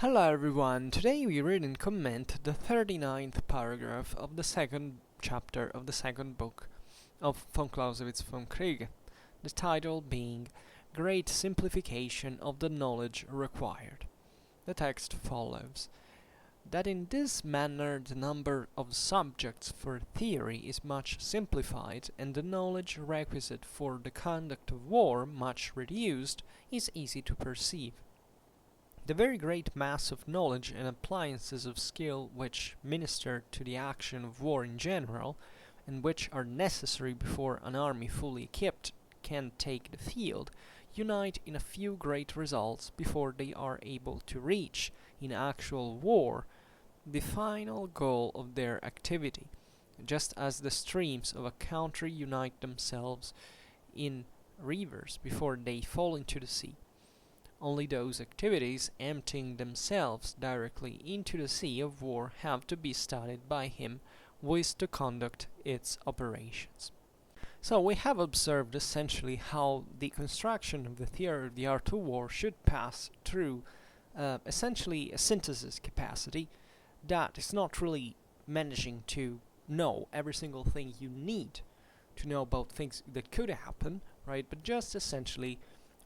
Hello everyone, today we read and comment the 39th paragraph of the second chapter of the second book of von Clausewitz Vom Kriege, the title being Great Simplification of the Knowledge Required. The text follows: that in this manner the number of subjects for theory is much simplified and the knowledge requisite for the conduct of war much reduced is easy to perceive. The very great mass of knowledge and appliances of skill which minister to the action of war in general, and which are necessary before an army fully equipped can take the field, unite in a few great results before they are able to reach, in actual war, the final goal of their activity, just as the streams of a country unite themselves in rivers before they fall into the sea. Only those activities emptying themselves directly into the sea of war have to be studied by him who is to conduct its operations. So we have observed essentially how the construction of the theory of the art of war should pass through essentially a synthesis capacity that is not really managing to know every single thing you need to know about things that could happen, right? But just essentially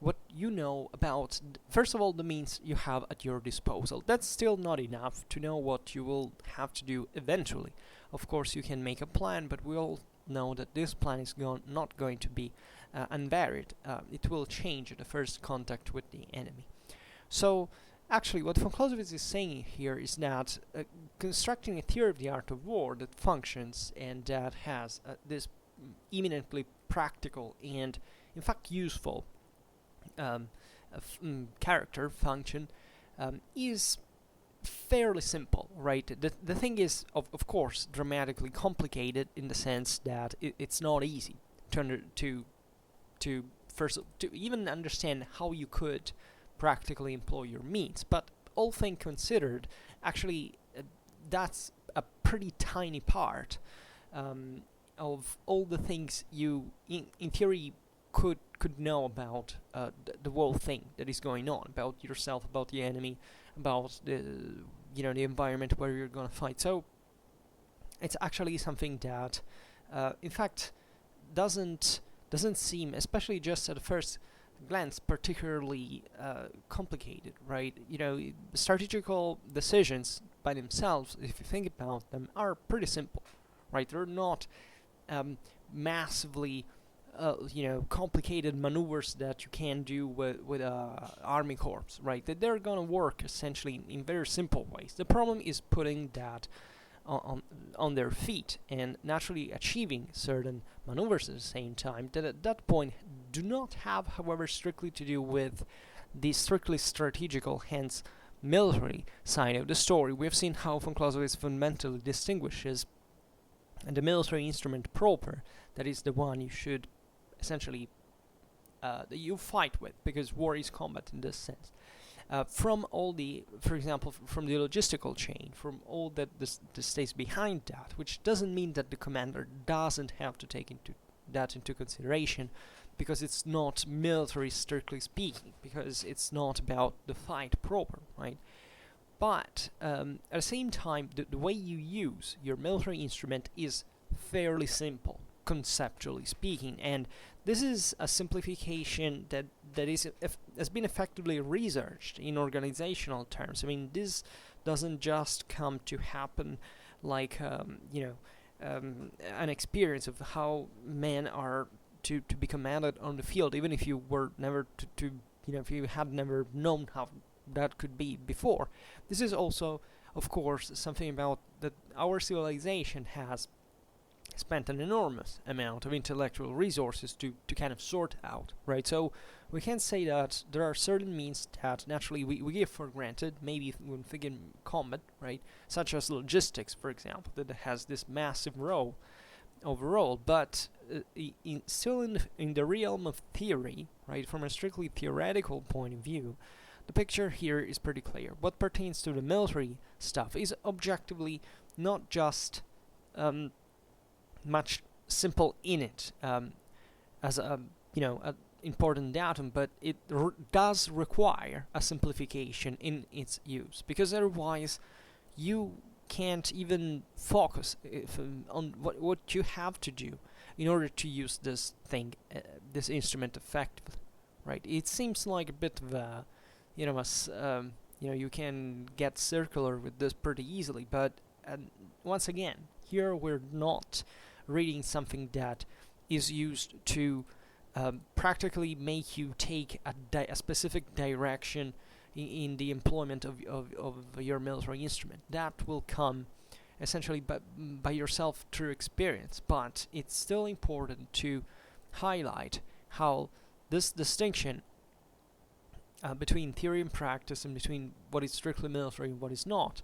what you know about, first of all, the means you have at your disposal. That's still not enough to know what you will have to do eventually. Of course, you can make a plan, but we all know that this plan is not going to be unvaried. It will change at the first contact with the enemy. So, actually, what von Clausewitz is saying here is that constructing a theory of the art of war that functions and that has this eminently practical and, in fact, useful character function is fairly simple, right? The thing is, of course, dramatically complicated in the sense that it's not easy to even understand how you could practically employ your means. But all things considered, actually, that's a pretty tiny part of all the things you, in theory, could know about the whole thing that is going on, about yourself, about the enemy, about the environment where you're gonna fight. So it's actually something that in fact doesn't seem, especially just at the first glance, particularly complicated, right? Strategical decisions by themselves, if you think about them, are pretty simple, right? They're not massively complicated maneuvers that you can do with army corps, right? That they're gonna work essentially in very simple ways. The problem is putting that on their feet and naturally achieving certain maneuvers at the same time that at that point do not have, however, strictly to do with the strictly strategical, hence military side of the story. We have seen how von Clausewitz fundamentally distinguishes the military instrument proper, that is the one you should essentially that you fight with, because war is combat in this sense, from all the, for example, from the logistical chain, from all that the stays behind that, which doesn't mean that the commander doesn't have to take into consideration, because it's not military strictly speaking, because it's not about the fight proper, right? But at the same time, the way you use your military instrument is fairly simple, conceptually speaking, and this is a simplification that has been effectively researched in organizational terms. I mean, this doesn't just come to happen like an experience of how men are to be commanded on the field, even if you were never if you had never known how that could be before. This is also, of course, something about that our civilization has spent an enormous amount of intellectual resources to kind of sort out, right? So we can say that there are certain means that naturally we give for granted, maybe when thinking combat, right? Such as logistics, for example, that has this massive role overall, but still in the realm of theory, right, from a strictly theoretical point of view, the picture here is pretty clear. What pertains to the military stuff is objectively not just much simple in it, as a important datum, but it does require a simplification in its use, because otherwise you can't even focus on what you have to do in order to use this thing, this instrument effectively, right? It seems like a bit of a, you can get circular with this pretty easily, but once again, here we're not reading something that is used to practically make you take a specific direction in the employment of your military instrument. That will come essentially by yourself through experience, but it's still important to highlight how this distinction between theory and practice, and between what is strictly military and what is not,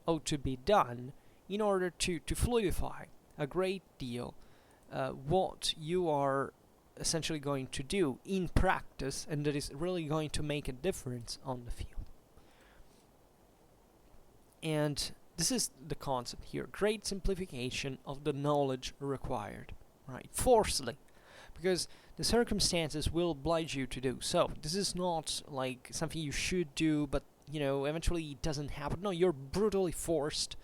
ought to be done in order to fluidify a great deal what you are essentially going to do in practice, and that is really going to make a difference on the field. And this is the concept here: great simplification of the knowledge required, right? Forcefully, because the circumstances will oblige you to do so. This is not like something you should do, but eventually it doesn't happen. No, you're brutally forced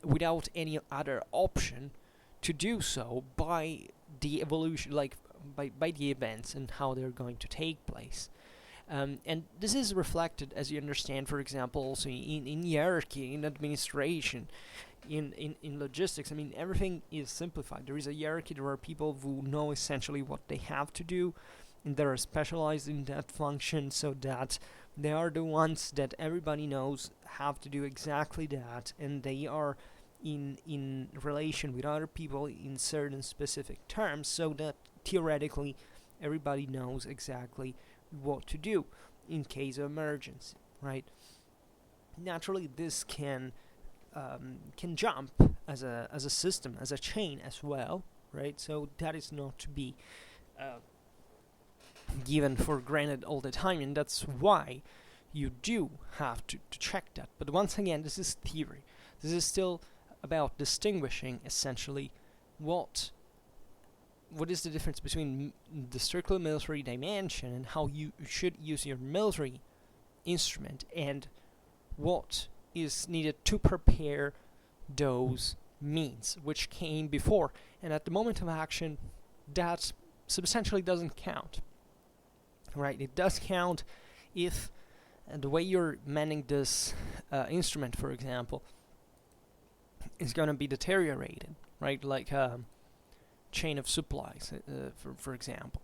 without any other option to do so by the evolution, like by the events and how they're going to take place. And this is reflected, as you understand, for example, also in hierarchy, in administration, in logistics. I mean, everything is simplified. There is a hierarchy. There are people who know essentially what they have to do, and they are specialized in that function, so that they are the ones that everybody knows have to do exactly that, and they are in relation with other people in certain specific terms, so that theoretically everybody knows exactly what to do in case of emergency, right? Naturally, this can jump as a system, as a chain as well, right? So that is not to be given for granted all the time, and that's why you do have to check that. But once again, this is theory. This is still about distinguishing essentially what is the difference between the strictly military dimension and how you should use your military instrument, and what is needed to prepare those means which came before. And at the moment of action, that substantially doesn't count, right? It does count if the way you're manning this instrument, for example, is going to be deteriorated, right? Like chain of supplies, for example.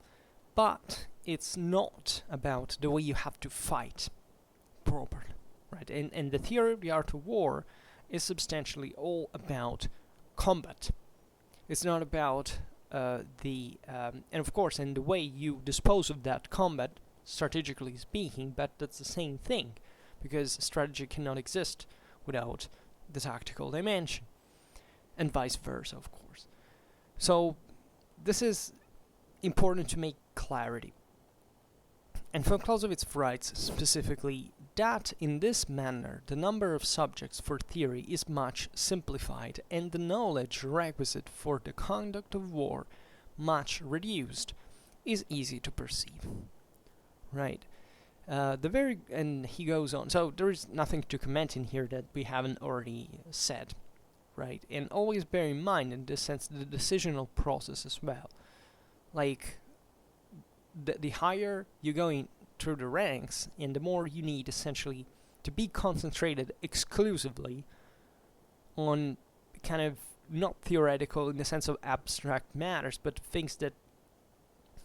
But it's not about the way you have to fight properly, right? And the theory of the art of war is substantially all about combat. It's not about and of course, and the way you dispose of that combat, strategically speaking, but that's the same thing, because strategy cannot exist without the tactical dimension, and vice versa, of course. So this is important to make clarity. And von Clausewitz writes specifically that in this manner the number of subjects for theory is much simplified, and the knowledge requisite for the conduct of war much reduced, is easy to perceive. Right. And he goes on. So there is nothing to comment in here that we haven't already said, right? And always bear in mind, in this sense, the decisional process as well. Like, the higher you go in through the ranks, and the more you need essentially to be concentrated exclusively on kind of not theoretical in the sense of abstract matters, but things that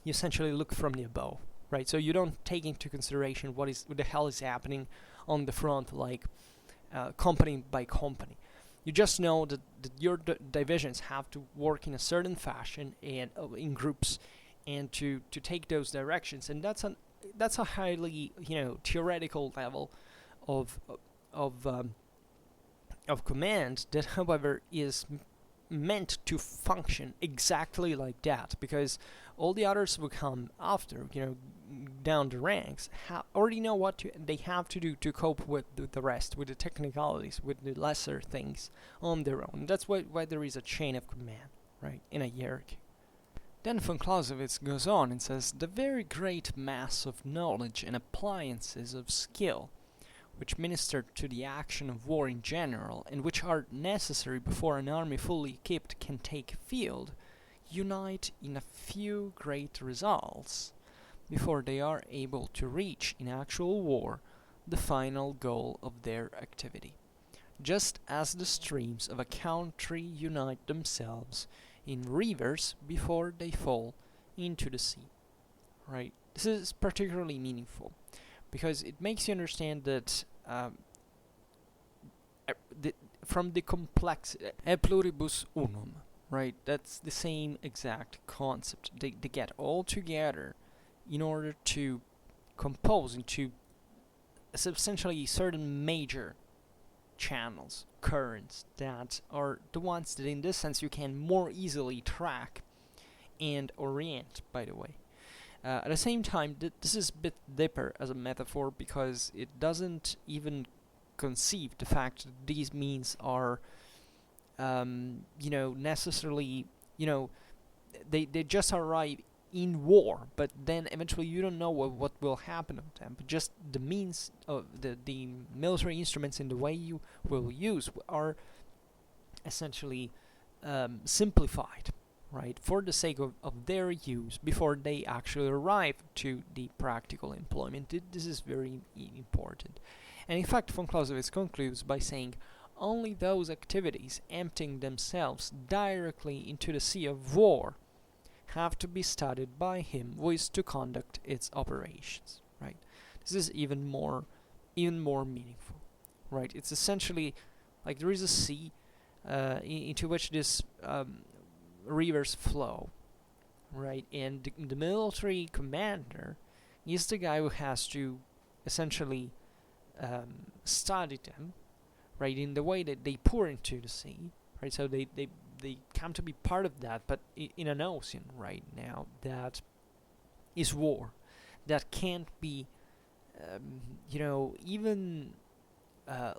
you essentially look from the above. Right, so you don't take into consideration what the hell is happening on the front, like company by company. You just know that your divisions have to work in a certain fashion and in groups, and to take those directions. And that's a highly theoretical level of command that, however, is meant to function exactly like that, because all the others will come after, down the ranks, already know what they have to do to cope with the rest, with the technicalities, with the lesser things on their own. That's why there is a chain of command, right, in a hierarchy. Then von Clausewitz goes on and says, the very great mass of knowledge and appliances of skill, which minister to the action of war in general, and which are necessary before an army fully equipped can take field, unite in a few great results, before they are able to reach in actual war the final goal of their activity. Just as the streams of a country unite themselves in rivers before they fall into the sea. Right? This is particularly meaningful because it makes you understand that from the complex e pluribus unum, right? That's the same exact concept. They get all together in order to compose into substantially certain major channels, currents, that are the ones that in this sense you can more easily track and orient, by the way. At the same time, this is a bit deeper as a metaphor because it doesn't even conceive the fact that these means are necessarily, they just arrive in war, but then eventually you don't know what will happen to them. But just the means of the military instruments in the way you will use are essentially simplified, right, for the sake of their use before they actually arrive to the practical employment. This is very important. And in fact, von Clausewitz concludes by saying, only those activities emptying themselves directly into the sea of war have to be studied by him who is to conduct its operations, right? This is even more meaningful, right? It's essentially like there is a sea into which this rivers flow, right? And the military commander is the guy who has to essentially study them, right, in the way that they pour into the sea, right? So they come to be part of that, but in an ocean right now that is war, that can't be, even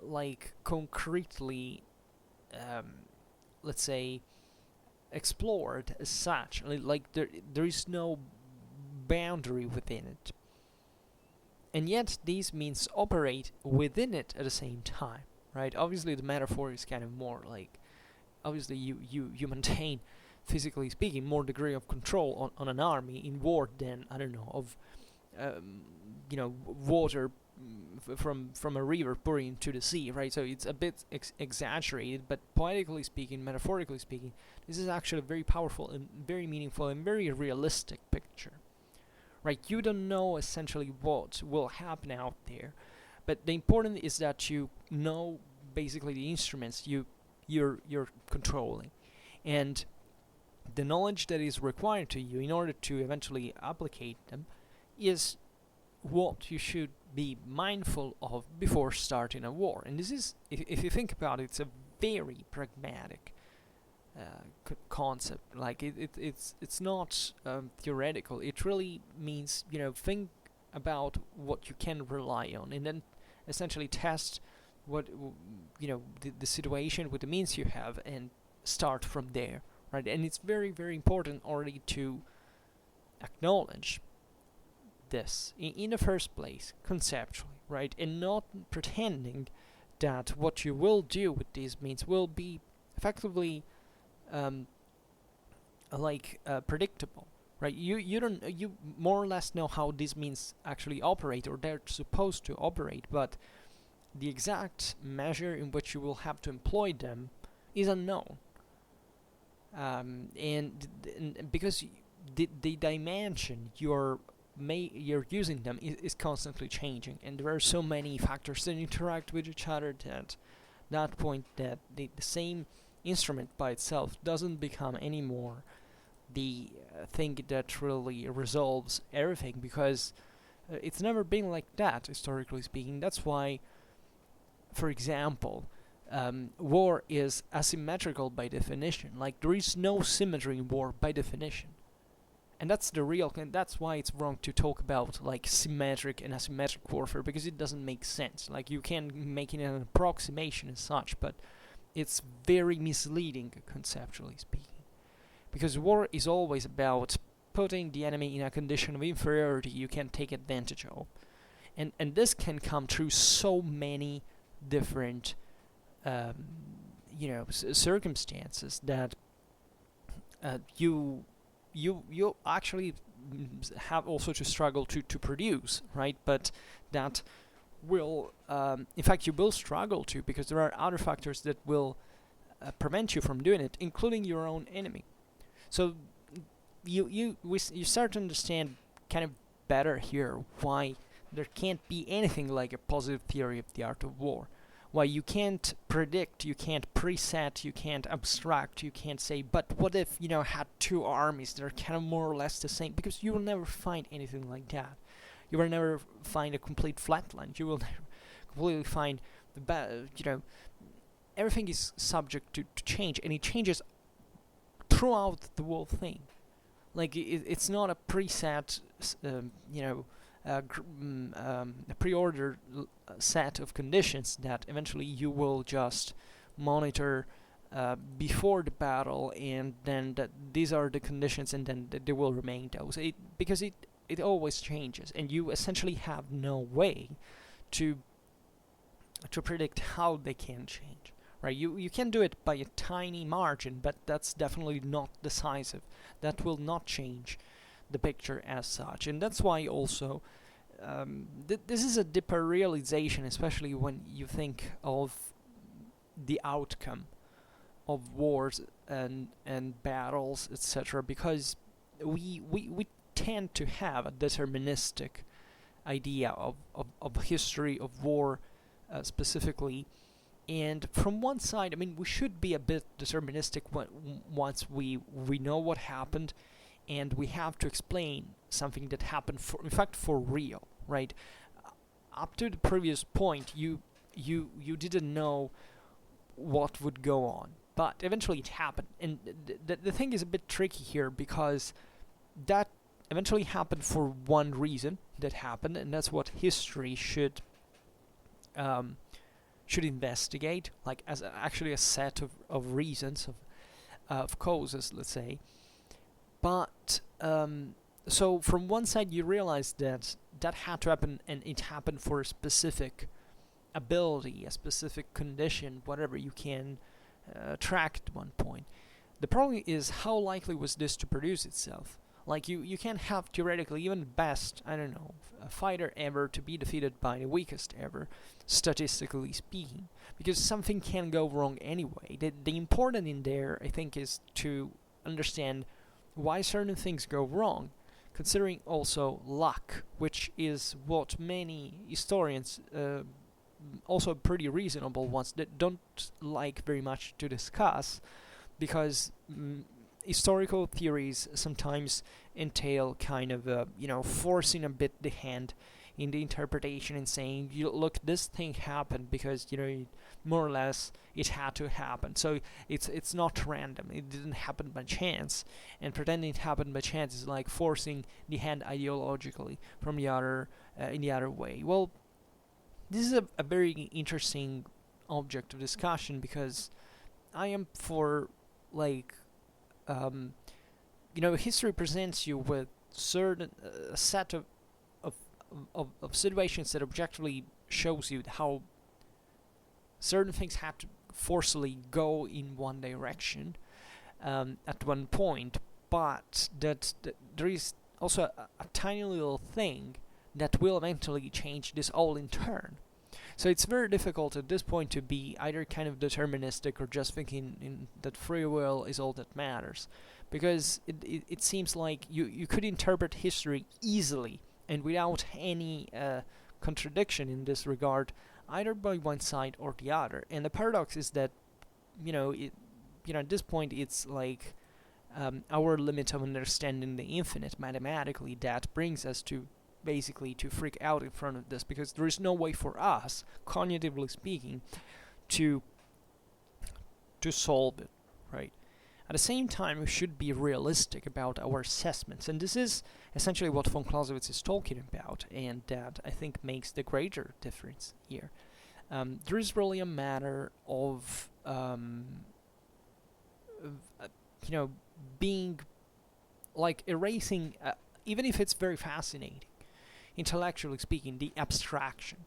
like concretely, let's say, explored as such. Like there is no boundary within it, and yet these means operate within it at the same time, right? Obviously, the metaphor is kind of more like, obviously you maintain, physically speaking, more degree of control on an army in war than, I don't know, of water from a river pouring into the sea, right? So it's a bit exaggerated, but poetically speaking, metaphorically speaking, this is actually a very powerful and very meaningful and very realistic picture, right? You don't know essentially what will happen out there, but the important is that you know basically the instruments you're controlling, and the knowledge that is required to you in order to eventually applicate them is what you should be mindful of before starting a war. And this is, if you think about it, it's a very pragmatic concept. Like it's not theoretical. It really means, think about what you can rely on, and then essentially test what the situation with the means you have, and start from there, right? And it's very, very important already to acknowledge this in the first place, conceptually, right? And not pretending that what you will do with these means will be effectively predictable, right? You more or less know how these means actually operate, or they're supposed to operate, but the exact measure in which you will have to employ them is unknown, and because the dimension you're using them is constantly changing, and there are so many factors that interact with each other that point that the same instrument by itself doesn't become anymore the thing that really resolves everything, because it's never been like that, historically speaking. That's why, for example, war is asymmetrical by definition. Like, there is no symmetry in war by definition. And that's that's why it's wrong to talk about like symmetric and asymmetric warfare, because it doesn't make sense. Like, you can make it an approximation as such, but it's very misleading conceptually speaking. because war is always about putting the enemy in a condition of inferiority you can take advantage of. And this can come through so many different circumstances that you actually have also to struggle to produce, right? But that will, in fact, you will struggle to, because there are other factors that will prevent you from doing it, including your own enemy. So you start to understand kind of better here why there can't be anything like a positive theory of the art of war. Why you can't predict, you can't preset, you can't abstract, you can't say, but what if, had two armies that are kind of more or less the same? Because you will never find anything like that. You will never find a complete flatland. You will never completely find everything is subject to change, and it changes throughout the whole thing. Like, it's not a preset, a pre-ordered set of conditions that eventually you will just monitor before the battle, and then these are the conditions, and then they will remain those. Because it always changes, and you essentially have no way to predict how they can change. Right? You can do it by a tiny margin, but that's definitely not decisive. That will not change the picture as such, and that's why also this is a deeper realization, especially when you think of the outcome of wars and battles, etc. Because we tend to have a deterministic idea of history of war specifically. And from one side, I mean, we should be a bit deterministic once we know what happened, and we have to explain something that happened in fact for real, right? Up to the previous point, you didn't know what would go on, but eventually it happened. And the thing is a bit tricky here, because that eventually happened for one reason that happened, and that's what history should investigate, like as actually a set of reasons, of causes, let's say. But so from one side you realize that had to happen, and it happened for a specific ability, a specific condition, whatever you can track at one point. The problem is, how likely was this to produce itself? Like, you can't have theoretically even the best, I don't know, a fighter ever to be defeated by the weakest ever, statistically speaking, because something can go wrong anyway. The important in there, I think, is to understand why certain things go wrong, considering also luck, which is what many historians, also pretty reasonable ones, that don't like very much to discuss, because historical theories sometimes entail kind of forcing a bit the hand in the interpretation and saying, look, this thing happened because more or less it had to happen. So it's not random. It didn't happen by chance, and pretending it happened by chance is like forcing the hand ideologically from the other in the other way. Well, this is a very interesting object of discussion, because I am for history presents you with certain a set of situations that objectively shows you how certain things have to forcefully go in one direction at one point, but that there is also a tiny little thing that will eventually change this all in turn. So it's very difficult at this point to be either kind of deterministic or just thinking that free will is all that matters, because it seems like you could interpret history easily and without any contradiction in this regard, either by one side or the other. And the paradox is that at this point it's like our limit of understanding the infinite mathematically that brings us to basically to freak out in front of this, because there is no way for us, cognitively speaking, to solve it, right? At the same time, we should be realistic about our assessments, and this is essentially what von Clausewitz is talking about, and that I think makes the greater difference here. There is really a matter of being like erasing, even if it's very fascinating, intellectually speaking, the abstraction.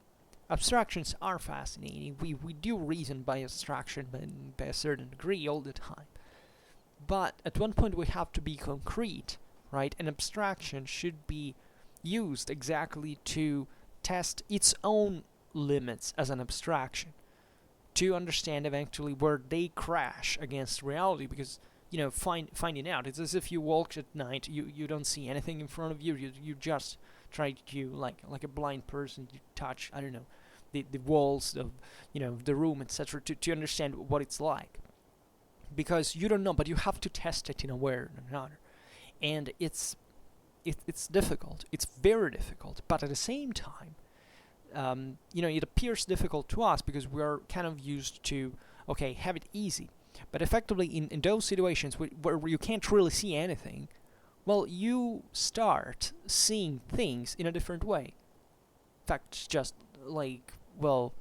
Abstractions are fascinating. We do reason by abstraction by a certain degree all the time. But at one point we have to be concrete, right? An abstraction should be used exactly to test its own limits as an abstraction, to understand eventually where they crash against reality, because finding out, it's as if you walked at night, you don't see anything in front of you, you just try to, like a blind person, you touch, I don't know, the walls of the room, etc., to understand what it's like, because you don't know, but you have to test it in a way or another. And it's difficult, it's very difficult, but at the same time, it appears difficult to us because we're kind of used to, okay, have it easy. But effectively, in those situations where you can't really see anything, well, you start seeing things in a different way. In fact, it's just like, well,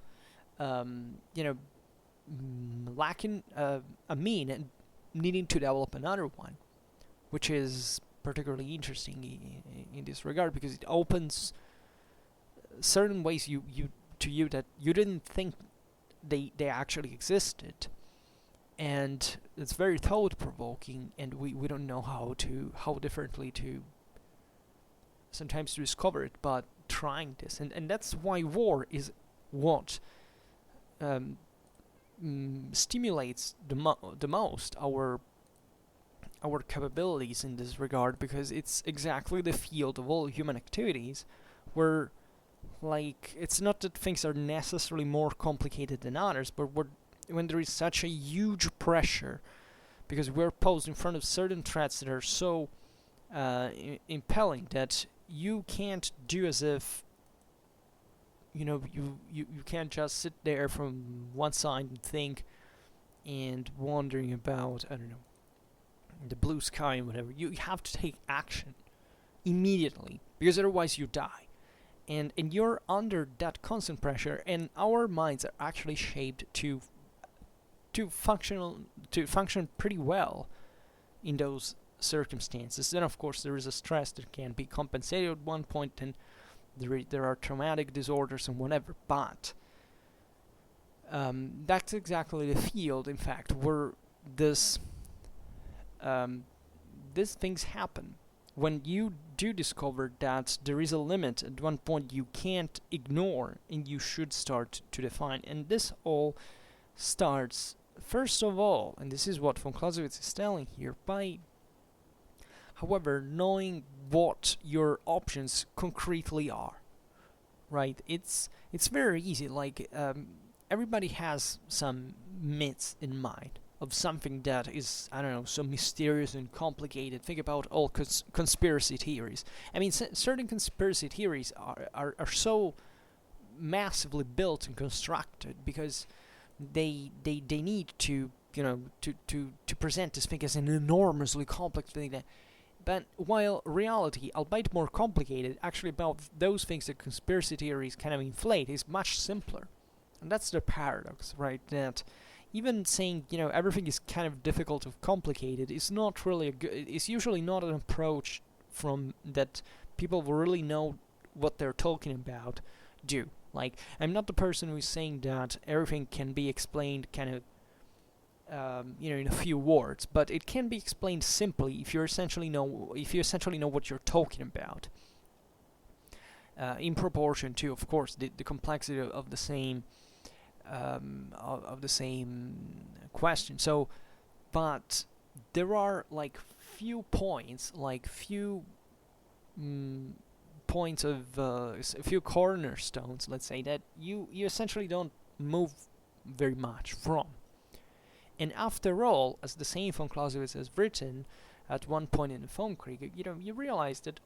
lacking a mean and needing to develop another one, which is particularly interesting in this regard, because it opens certain ways to you that you didn't think they actually existed, and it's very thought-provoking, and we don't know how differently to sometimes to discover it, but trying this, and that's why war is what stimulates the most our capabilities in this regard, because it's exactly the field of all human activities where, like, it's not that things are necessarily more complicated than others, but when there is such a huge pressure, because we're posed in front of certain threats that are so impelling that you can't do as if you can't just sit there from one side and think and wondering about, I don't know, the blue sky and whatever. You have to take action immediately, because otherwise you die. And you're under that constant pressure, and our minds are actually shaped to function pretty well in those circumstances. Then of course there is a stress that can be compensated at one point, and there are traumatic disorders and whatever, but that's exactly the field, in fact, where these things happen. When you do discover that there is a limit at one point you can't ignore, and you should start to define. And this all starts, first of all, and this is what von Clausewitz is telling here, by, however, knowing what your options concretely are. Right? It's very easy. Like, everybody has some myths in mind of something that is, I don't know, so mysterious and complicated. Think about all conspiracy theories. I mean, certain conspiracy theories are so massively built and constructed because they need to present this thing as an enormously complex thing. But while reality, albeit more complicated, actually about those things that conspiracy theories kind of inflate, is much simpler. And that's the paradox, right? That even saying, everything is kind of difficult or complicated is not really it's usually not an approach from that people who really know what they're talking about do. Like, I'm not the person who is saying that everything can be explained kind of, in a few words, but it can be explained simply if you essentially know what you're talking about. In proportion to, of course, the complexity of the same question. So, but there are like few points, points of a few cornerstones, let's say, that you essentially don't move very much from. And after all, as the same von Clausewitz has written at one point in the Vom Kriege, you realize that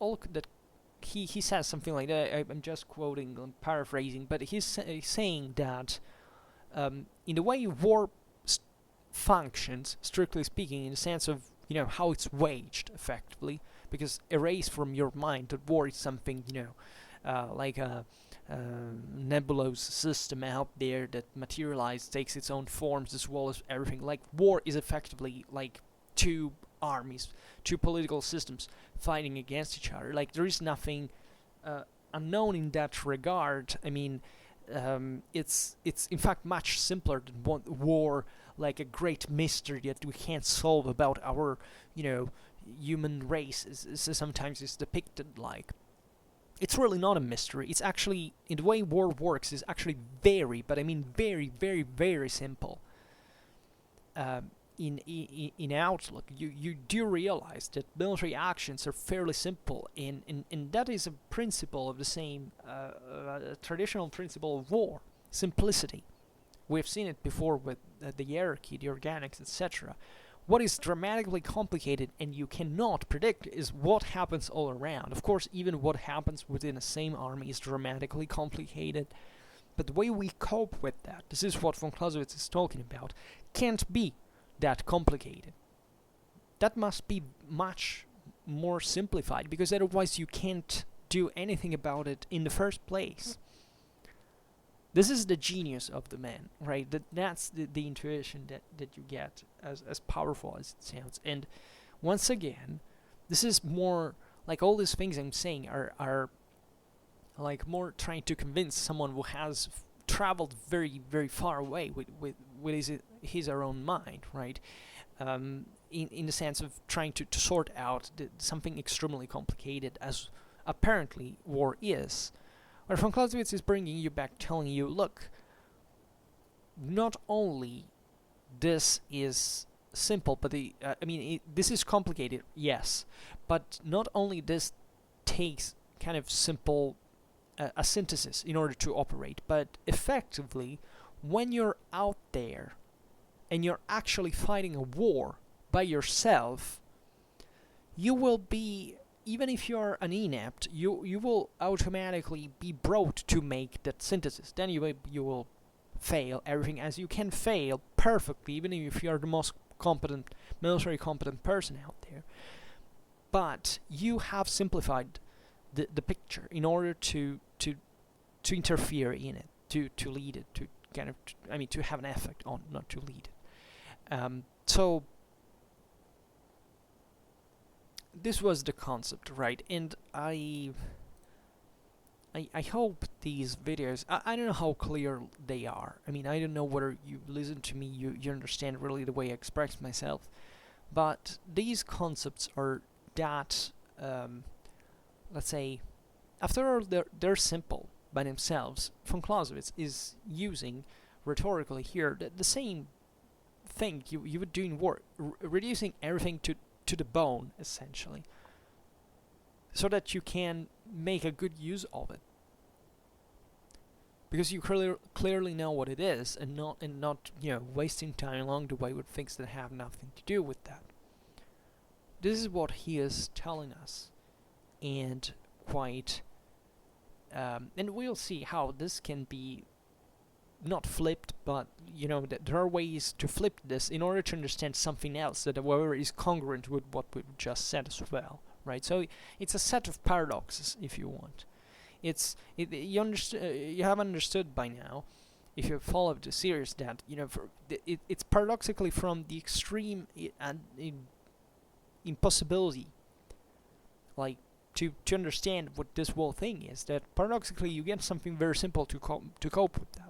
he says something like that. I'm just quoting, I'm paraphrasing, but he's saying that in the way war functions, strictly speaking, in the sense of how it's waged effectively, because erase from your mind that war is something like a nebulous system out there that materializes, takes its own forms as well as everything. Like, war is effectively like to armies, two political systems fighting against each other. Like, there is nothing unknown in that regard. I mean, it's in fact much simpler than war, like a great mystery that we can't solve about our, human race is sometimes is depicted like. It's really not a mystery. It's actually, in the way war works, is actually very, but I mean very, very, very simple. In outlook, you do realize that military actions are fairly simple, and that is a principle of the same traditional principle of war: simplicity. We've seen it before with the hierarchy, the organics, etc. What is dramatically complicated and you cannot predict is what happens all around. Of course, even what happens within the same army is dramatically complicated, but the way we cope with that, this is what von Clausewitz is talking about, can't be that complicated. That must be much more simplified, because otherwise you can't do anything about it in the first place. This is the genius of the man, right? That's the intuition that you get, as powerful as it sounds. And once again, this is more like all these things I'm saying are like more trying to convince someone who has traveled very, very far away with his or own mind, right? In the sense of trying to sort out something extremely complicated, as apparently war is. Where von Clausewitz is bringing you back, telling you, look, not only this is simple, but this is complicated, yes, but not only this takes kind of simple a synthesis in order to operate, but effectively, when you're out there and you're actually fighting a war by yourself, you will be, even if you're an inept, you will automatically be brought to make that synthesis. Then you will fail everything, as you can fail perfectly, even if you're the most competent, military competent person out there. But you have simplified the picture in order to interfere in it, to lead it, to kind of, to have an effect on, not to lead it. So this was the concept, right? And I hope these videos, I don't know how clear they are. I mean, I don't know whether you listen to me, you understand really the way I express myself. But these concepts are that, let's say, after all, they're simple by themselves. Von Clausewitz is using rhetorically here the same thing you would do in war, reducing everything to the bone, essentially, so that you can make a good use of it, because you clearly know what it is, and not wasting time along the way with things that have nothing to do with that. This is what he is telling us, and quite and we'll see how this can be not flipped, but there are ways to flip this in order to understand something else that, however, is congruent with what we've just said as well, right? So it's a set of paradoxes, if you want. You have understood by now, if you followed the series, that it's paradoxically from the extreme impossibility, like to understand what this whole thing is, that paradoxically you get something very simple to cope with that.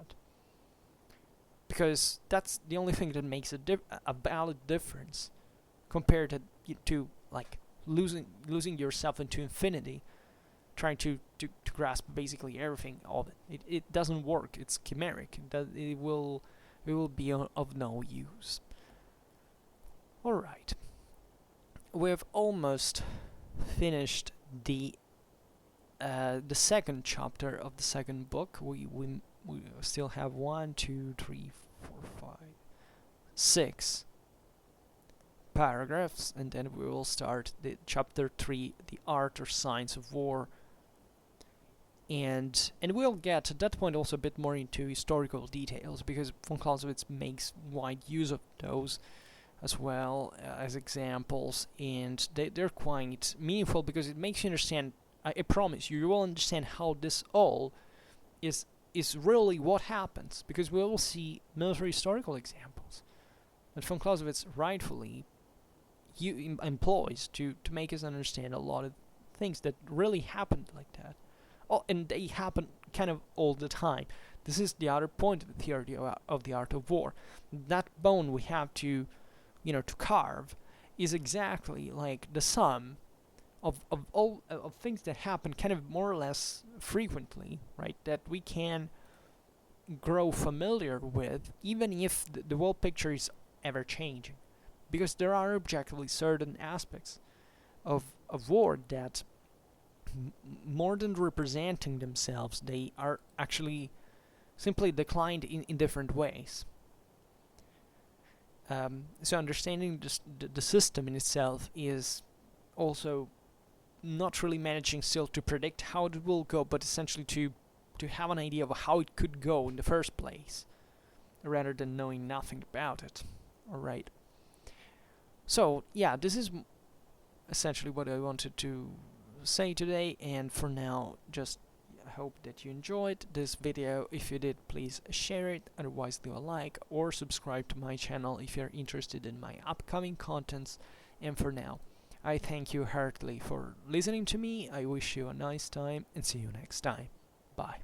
Because that's the only thing that makes a valid difference compared to like losing yourself into infinity, trying to grasp basically everything of it. It doesn't work. It's chimeric. It will be of no use. All right, we've almost finished the second chapter of the second book. We still have 1, 2, 3, 4, 5, 6 paragraphs, and then we will start the chapter 3, the art or science of war. And we'll get at that point also a bit more into historical details, because von Clausewitz makes wide use of those as well as examples, and they're quite meaningful, because it makes you understand. I promise you will understand how this all is really what happens, because we will see military historical examples that von Clausewitz rightfully employs to make us understand a lot of things that really happened like that. Oh, and they happen kind of all the time. This is the other point of the theory of the art of war. That bone we have to carve is exactly like the sum of all of things that happen kind of more or less frequently, right? That we can grow familiar with, even if the whole picture is ever changing, because there are objectively certain aspects of war that more than representing themselves, they are actually simply declined in different ways. So understanding the system in itself is also not really managing still to predict how it will go, but essentially to have an idea of how it could go in the first place, rather than knowing nothing about it. Alright. So, yeah, this is essentially what I wanted to say today, and for now, just hope that you enjoyed this video. If you did, please share it, otherwise leave a like or subscribe to my channel if you're interested in my upcoming contents. And for now, I thank you heartily for listening to me. I wish you a nice time and see you next time. Bye.